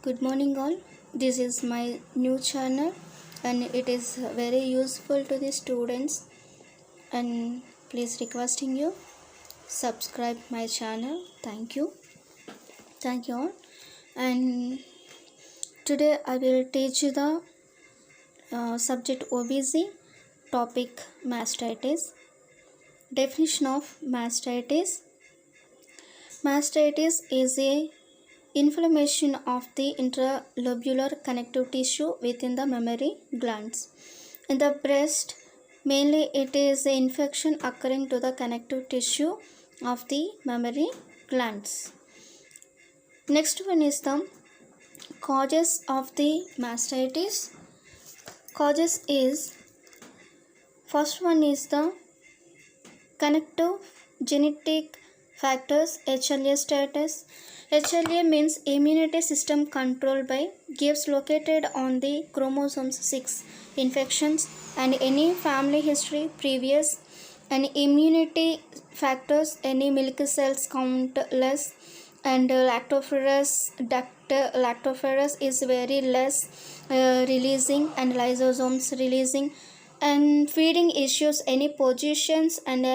Good morning, all. This is my new channel, and it is very useful to the students. And please requesting you subscribe my channel. Thank you all. And today I will teach you the subject OBC, topic mastitis. Definition of mastitis. Mastitis is a inflammation of the intralobular connective tissue within the mammary glands. In the breast, mainly it is an infection occurring to the connective tissue of the mammary glands. Next one is the causes of the mastitis. Causes is, first one is the connective genetic factors, HLA status. HLA means immunity system controlled by gives located on the chromosomes 6, infections and any family history previous, and immunity factors, any milk cells count less, and lactoferrous is very less releasing, and lysosomes releasing, and feeding issues, any positions and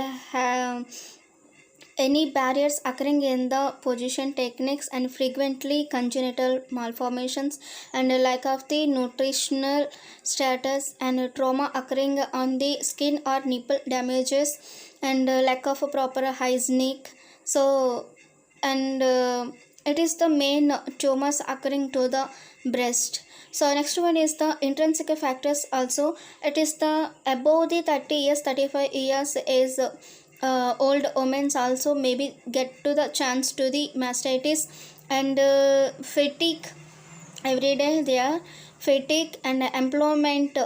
any barriers occurring in the position techniques, and frequently congenital malformations, and lack of the nutritional status, and trauma occurring on the skin or nipple damages, and lack of a proper hygienic. So and it is the main tumors occurring to the breast. So next one is the intrinsic factors. Also it is the above the 30 years 35 years is old women also maybe get to the chance to the mastitis, and fatigue every day. They are fatigue and employment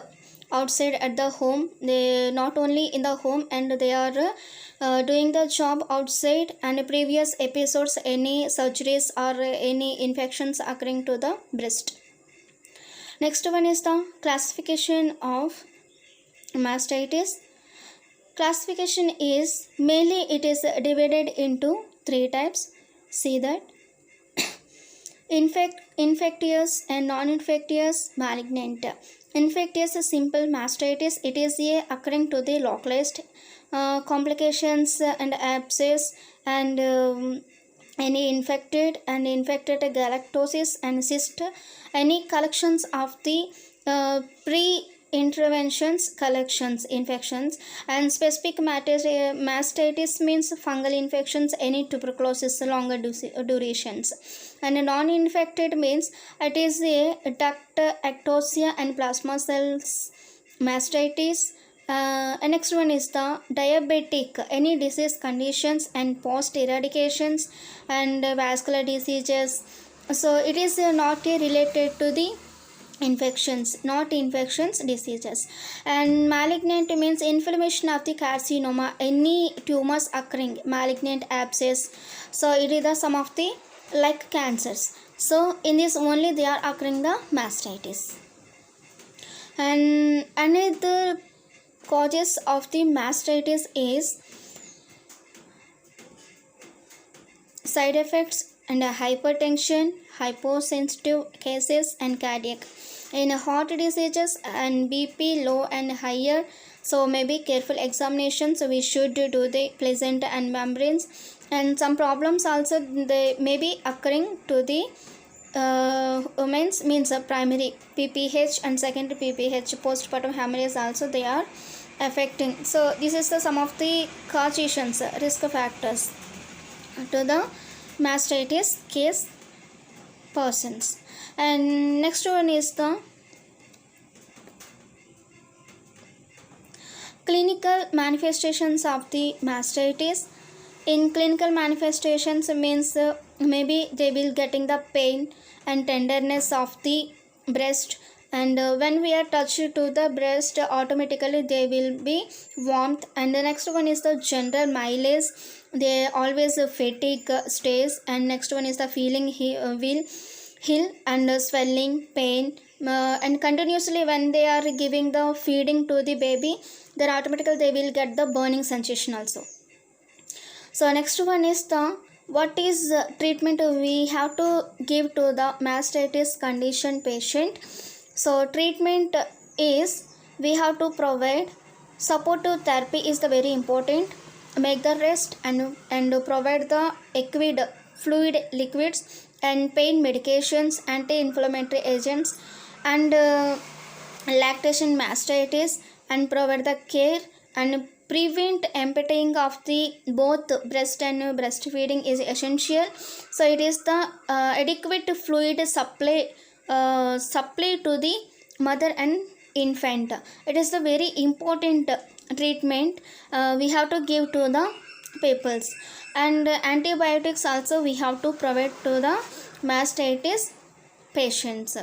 outside at the home. They not only in the home, and they are doing the job outside, and previous episodes any surgeries or any infections occurring to the breast. Next one is the classification of mastitis. Classification is mainly it is divided into 3 types. See that infectious and non-infectious, malignant. Infectious is simple mastitis. It is a occurring to the localized complications and abscess, and any infected galactosis and cyst, any collections of the pre-interventions collections infections, and specific mastitis means fungal infections, any tuberculosis longer durations, and non-infected means it is a duct ectosia and plasma cells mastitis. And next one is the diabetic, any disease conditions and post eradications, and vascular diseases. So it is not related to the infections, not infections, diseases. And malignant means inflammation of the carcinoma, any tumors occurring, malignant abscess. So it is the some of the like cancers. So in this only they are occurring the mastitis. And another causes of the mastitis is side effects and hypertension, hyposensitive cases, and cardiac. In heart diseases and BP low and higher, so maybe careful examination. So we should do the placenta and membranes, and some problems also they may be occurring to the women's means primary PPH and secondary PPH, postpartum hemorrhage also they are affecting. So this is the some of the causations, risk factors to the mastitis case persons. And next one is the clinical manifestations of the mastitis. In clinical manifestations means maybe they will getting the pain and tenderness of the breast, and when we are touched to the breast automatically there will be warmth. And the next one is the general malaise, they always fatigue stays. And next one is the feeling will heal, and swelling, pain, and continuously when they are giving the feeding to the baby, then automatically they will get the burning sensation also. So next one is the what is treatment we have to give to the mastitis condition patient? So treatment is we have to provide supportive therapy is the very important. Make the rest and provide the liquid fluid liquids and pain medications, anti-inflammatory agents, and lactation mastitis, and provide the care and prevent emptying of the both breast and breastfeeding is essential. So it is the adequate fluid supply to the mother and infant. It is the very important treatment we have to give to the peoples. And antibiotics also we have to provide to the mastitis patients.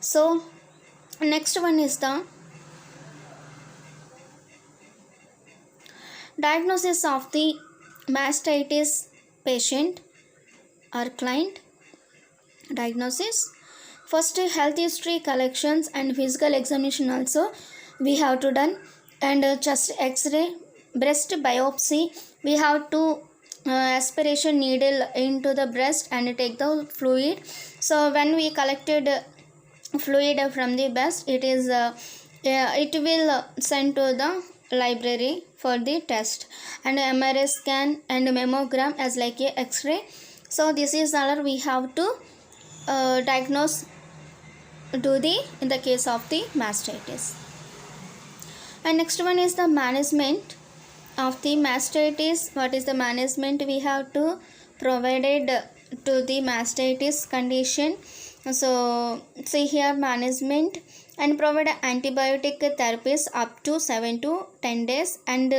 So next one is the diagnosis of the mastitis patient or client. Diagnosis: first, health history collections and physical examination also we have to done, and chest x-ray, breast biopsy. We have to aspiration needle into the breast and take the fluid. So when we collected fluid from the breast, it will send to the library for the test, and MRI scan and mammogram as like a x-ray. So this is all we have to diagnose do the in the case of the mastitis. And next one is the management of the mastitis. What is the management we have to provided to the mastitis condition? So see here management, and provide antibiotic therapies up to 7 to 10 days, and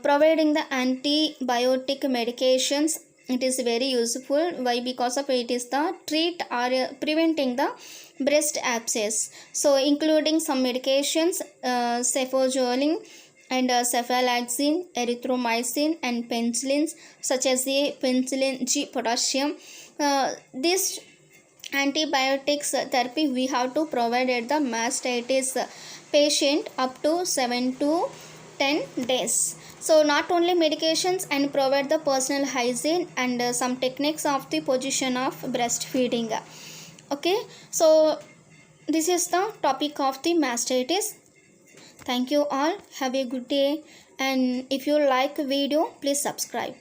providing the antibiotic medications. It is very useful. Why? Because of it is the treat or preventing the breast abscess. So including some medications, cefazolin and cephalaxin, erythromycin, and penicillins such as the penicillin G potassium. This antibiotics therapy we have to provide at the mastitis patient up to 7 to 10 days. So not only medications, and provide the personal hygiene and some techniques of the position of breastfeeding. Okay, so this is the topic of the mastitis. Thank you all. Have a good day, and if you like video, please subscribe.